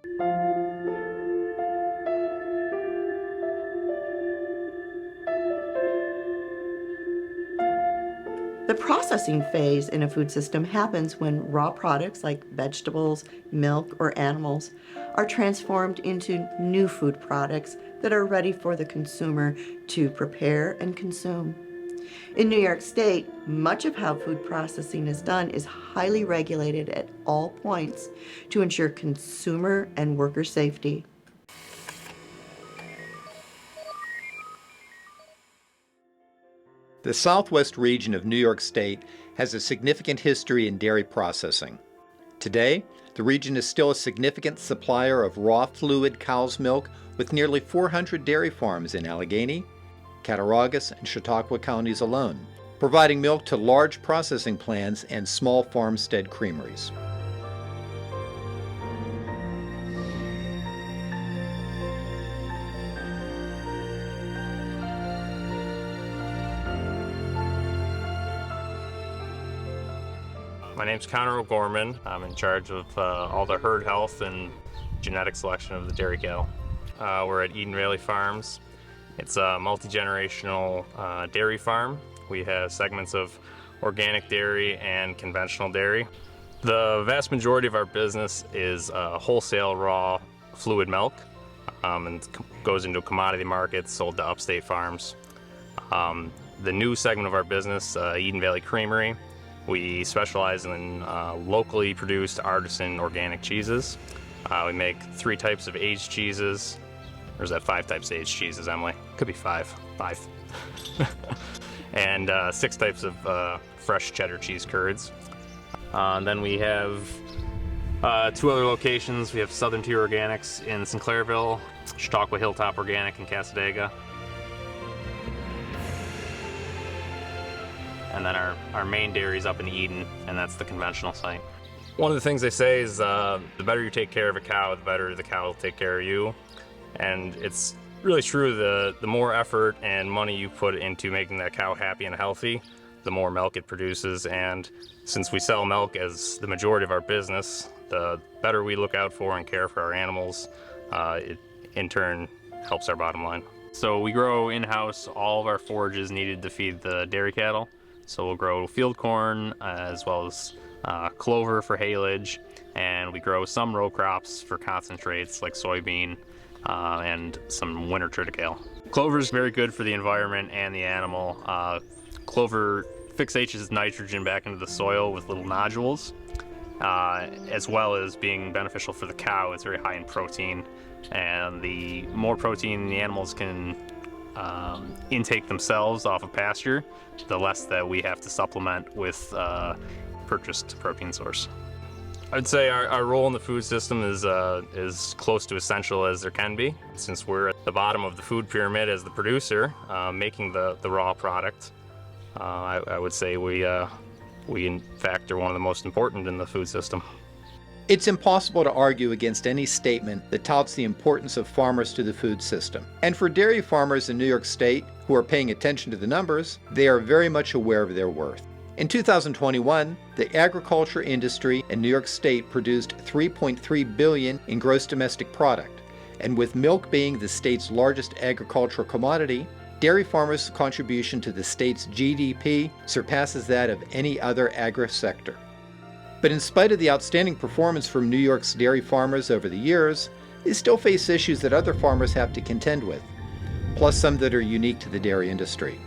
The processing phase in a food system happens when raw products like vegetables, milk, or animals are transformed into new food products that are ready for the consumer to prepare and consume. In New York State, much of how food processing is done is highly regulated at all points to ensure consumer and worker safety. The southwest region of New York State has a significant history in dairy processing. Today, the region is still a significant supplier of raw fluid cow's milk with nearly 400 dairy farms in Allegheny, Cattaraugus, and Chautauqua counties alone, providing milk to large processing plants and small farmstead creameries. My name's Connor O'Gorman. I'm in charge of all the herd health and genetic selection of the dairy cattle. We're at Eden Valley Farms. It's a multi-generational dairy farm. We have segments of organic dairy and conventional dairy. The vast majority of our business is wholesale raw fluid milk and goes into commodity markets sold to upstate farms. The new segment of our business, Eden Valley Creamery, we specialize in locally produced artisan organic cheeses. We make 3 types of aged cheeses. Or is that 5 types of aged cheeses, Emily? Could be 5. 5. And 6 types of fresh cheddar cheese curds. And then we have 2 other locations. We have Southern Tier Organics in Sinclairville, Chautauqua Hilltop Organic in Cassadaga. And then our main dairy is up in Eden, and that's the conventional site. One of the things they say is the better you take care of a cow, the better the cow will take care of you. And it's really true, the more effort and money you put into making that cow happy and healthy, the more milk it produces. And since we sell milk as the majority of our business, the better we look out for and care for our animals, it in turn helps our bottom line. So we grow in-house all of our forages needed to feed the dairy cattle. So we'll grow field corn as well as clover for haylage, and we grow some row crops for concentrates like soybean and some winter triticale. Clover is very good for the environment and the animal. Clover fixates nitrogen back into the soil with little nodules, as well as being beneficial for the cow. It's very high in protein, and the more protein the animals can intake themselves off of pasture, the less that we have to supplement with purchased protein source. I'd say our role in the food system is close to essential as there can be, since we're at the bottom of the food pyramid as the producer, making the raw product. I would say we in fact are one of the most important in the food system. It's impossible to argue against any statement that touts the importance of farmers to the food system. And for dairy farmers in New York State who are paying attention to the numbers, they are very much aware of their worth. In 2021, the agriculture industry in New York State produced $3.3 billion in gross domestic product. And with milk being the state's largest agricultural commodity, dairy farmers' contribution to the state's GDP surpasses that of any other agri-sector. But in spite of the outstanding performance from New York's dairy farmers over the years, they still face issues that other farmers have to contend with, plus some that are unique to the dairy industry.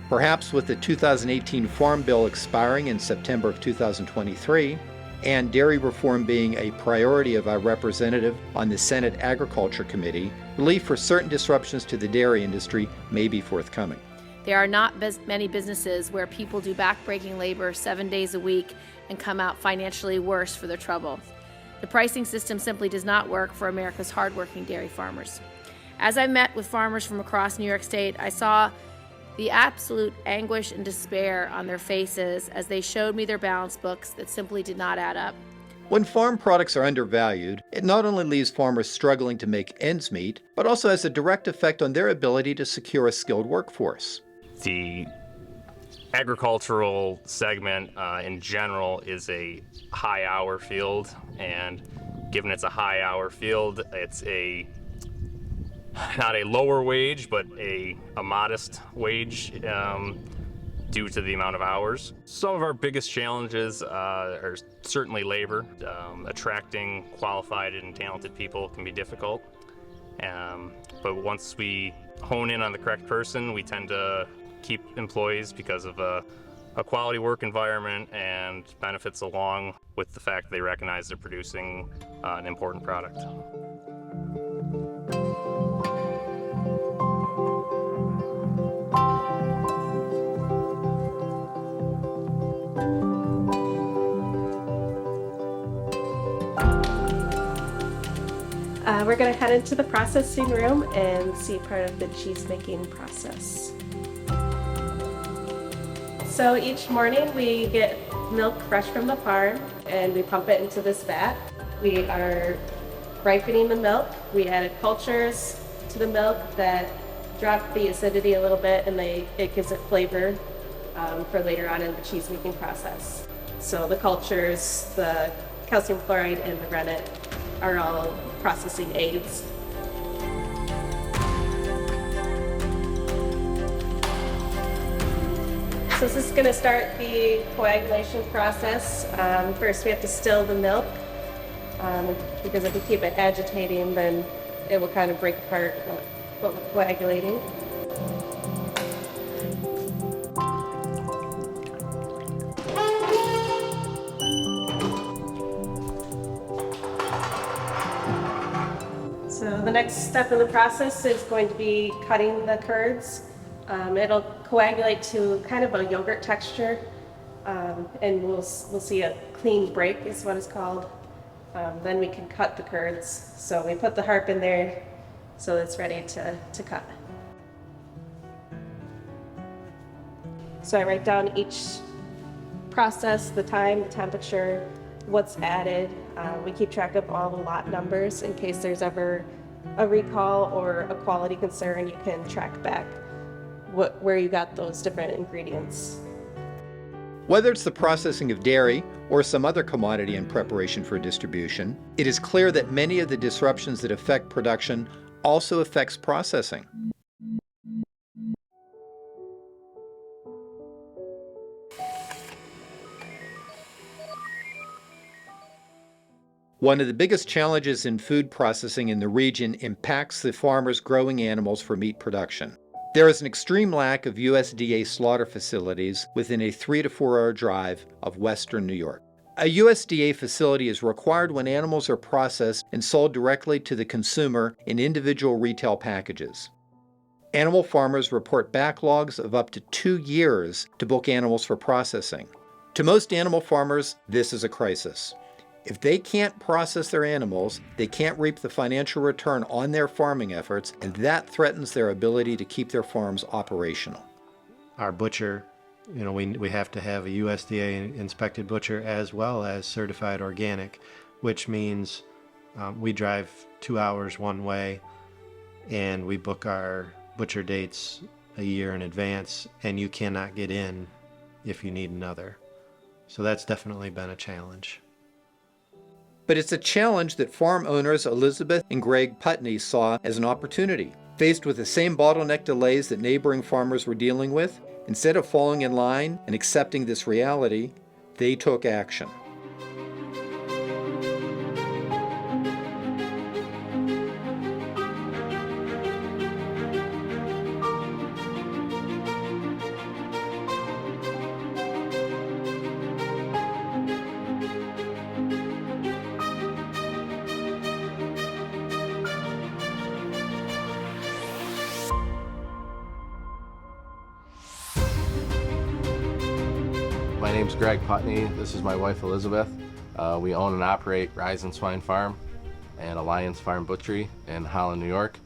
Perhaps with the 2018 Farm Bill expiring in September of 2023, and dairy reform being a priority of our representative on the Senate Agriculture Committee, relief for certain disruptions to the dairy industry may be forthcoming. There are not many businesses where people do back-breaking labor 7 days a week and come out financially worse for their trouble. The pricing system simply does not work for America's hardworking dairy farmers. As I met with farmers from across New York State, I saw the absolute anguish and despair on their faces as they showed me their balance books that simply did not add up. When farm products are undervalued, it not only leaves farmers struggling to make ends meet, but also has a direct effect on their ability to secure a skilled workforce. The agricultural segment in general is a high-hour field and Given it's a high-hour field, it's not a lower wage, but a modest wage due to the amount of hours. Some of our biggest challenges are certainly labor. Attracting qualified and talented people can be difficult. But once we hone in on the correct person, we tend to keep employees because of a quality work environment and benefits along with the fact they recognize they're producing an important product. We're going to head into the processing room and see part of the cheese making process. So each morning we get milk fresh from the farm and we pump it into this vat. We are ripening the milk. We added cultures to the milk that drop the acidity a little bit, and it gives it flavor for later on in the cheese making process. So the cultures, the calcium chloride and the rennet are all processing aids. So this is going to start the coagulation process. First we have to still the milk because if we keep it agitating, then it will kind of break apart what we're coagulating. So the next step in the process is going to be cutting the curds. It'll coagulate to kind of a yogurt texture, and we'll see a clean break is what it's called. Then we can cut the curds. So we put the harp in there so it's ready to cut. So I write down each process, the time, the temperature, what's added. We keep track of all the lot numbers in case there's ever a recall or a quality concern. You can track back where you got those different ingredients. Whether it's the processing of dairy or some other commodity in preparation for distribution, it is clear that many of the disruptions that affect production also affects processing. One of the biggest challenges in food processing in the region impacts the farmers growing animals for meat production. There is an extreme lack of USDA slaughter facilities within a 3 to 4 hour drive of western New York. A USDA facility is required when animals are processed and sold directly to the consumer in individual retail packages. Animal farmers report backlogs of up to 2 years to book animals for processing. To most animal farmers, this is a crisis. If they can't process their animals, they can't reap the financial return on their farming efforts, and that threatens their ability to keep their farms operational. Our butcher, we have to have a USDA inspected butcher as well as certified organic, which means we drive 2 hours one way and we book our butcher dates a year in advance, and you cannot get in if you need another. So that's definitely been a challenge. But it's a challenge that farm owners Elizabeth and Greg Putney saw as an opportunity. Faced with the same bottleneck delays that neighboring farmers were dealing with, instead of falling in line and accepting this reality, they took action. My name's Greg Putney. This is my wife Elizabeth. We own and operate Rise and Swine Farm and Alliance Farm Butchery in Holland, New York.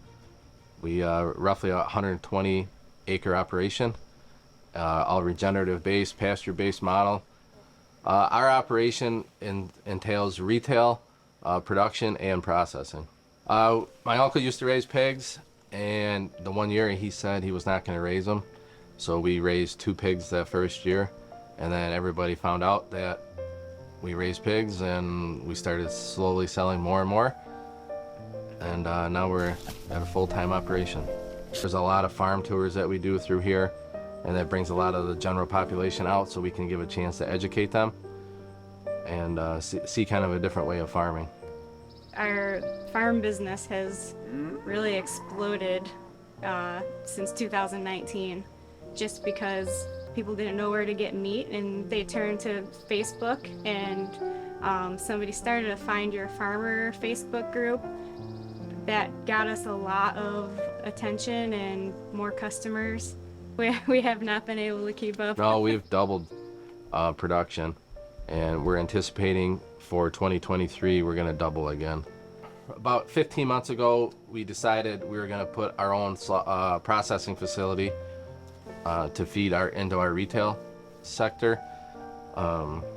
We are roughly a 120 acre operation, all regenerative based, pasture based model. Our operation entails retail, production, and processing. My uncle used to raise pigs, and the one year he said he was not going to raise them, so we raised 2 pigs that first year. And then everybody found out that We raised pigs and we started slowly selling more and more. And now we're at a full-time operation. There's a lot of farm tours that we do through here, and that brings a lot of the general population out so we can give a chance to educate them and see kind of a different way of farming. Our farm business has really exploded since 2019, just because people didn't know where to get meat and they turned to Facebook, and somebody started a Find Your Farmer Facebook group that got us a lot of attention and more customers. We have not been able to keep up. No, we've doubled production, and we're anticipating for 2023 we're going to double again. About 15 months ago, we decided we were going to put our own processing facility to feed into our retail sector.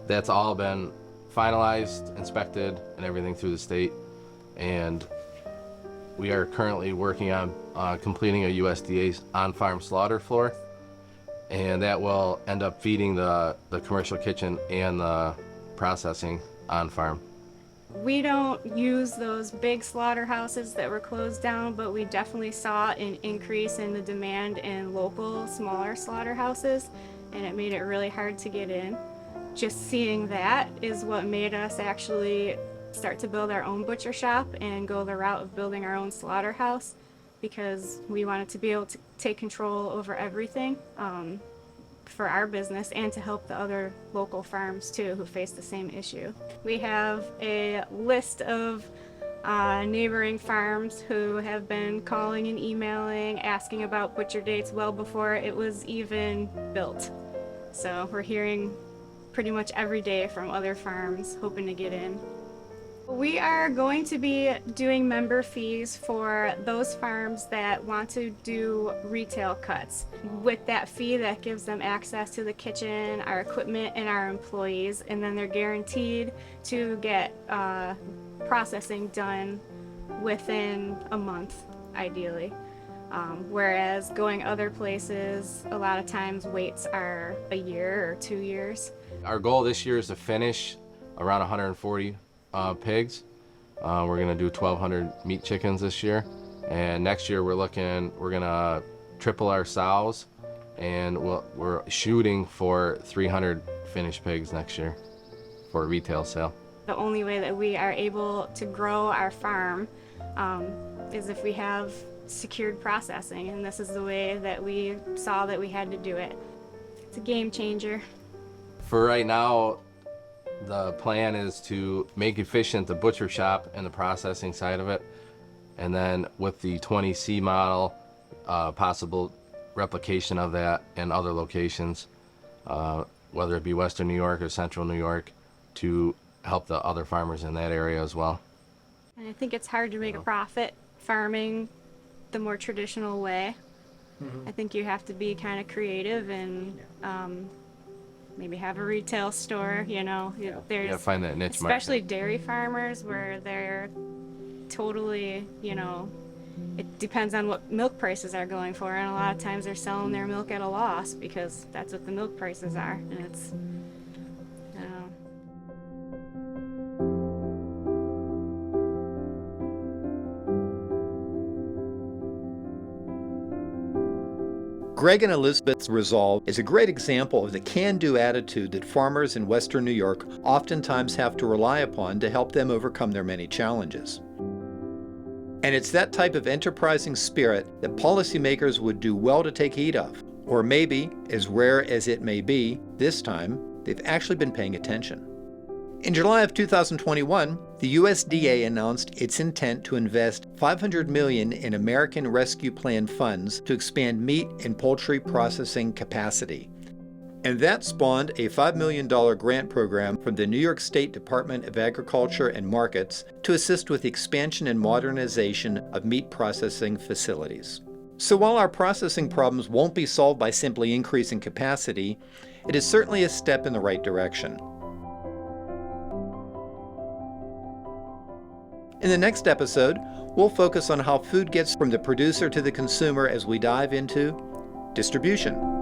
That's all been finalized, inspected, and everything through the state. And we are currently working on completing a USDA on-farm slaughter floor, and that will end up feeding the commercial kitchen and the processing on-farm. We don't use those big slaughterhouses that were closed down, but we definitely saw an increase in the demand in local, smaller slaughterhouses, and it made it really hard to get in. Just seeing that is what made us actually start to build our own butcher shop and go the route of building our own slaughterhouse, because we wanted to be able to take control over everything for our business and to help the other local farms too who face the same issue. We have a list of neighboring farms who have been calling and emailing, asking about butcher dates well before it was even built. So we're hearing pretty much every day from other farms hoping to get in. We are going to be doing member fees for those farms that want to do retail cuts. With that fee, that gives them access to the kitchen, our equipment, and our employees, and then they're guaranteed to get processing done within a month, ideally. Whereas going other places, a lot of times waits are a year or 2 years. Our goal this year is to finish around 140 pigs. We're gonna do 1,200 meat chickens this year, and next year we're gonna triple our sows, and we're shooting for 300 finished pigs next year for retail sale. The only way that we are able to grow our farm is if we have secured processing, and this is the way that we saw that we had to do it. It's a game changer. For right now, the plan is to make efficient the butcher shop and the processing side of it, and then with the 20C model, possible replication of that in other locations, whether it be Western New York or Central New York, to help the other farmers in that area as well. And I think it's hard to make a profit farming the more traditional way. I think you have to be kind of creative and maybe have a retail store, you know. There's Find that niche especially market. dairy farmers where they're totally, you know, it depends on what milk prices are going for, and a lot of times they're selling their milk at a loss because that's what the milk prices are, and it's, you know. Greg and Elizabeth's resolve is a great example of the can-do attitude that farmers in Western New York oftentimes have to rely upon to help them overcome their many challenges. And it's that type of enterprising spirit that policymakers would do well to take heed of. Or maybe, as rare as it may be, this time, they've actually been paying attention. In July of 2021, the USDA announced its intent to invest $500 million in American Rescue Plan funds to expand meat and poultry processing capacity. And that spawned a $5 million grant program from the New York State Department of Agriculture and Markets to assist with the expansion and modernization of meat processing facilities. So while our processing problems won't be solved by simply increasing capacity, it is certainly a step in the right direction. In the next episode, we'll focus on how food gets from the producer to the consumer as we dive into distribution.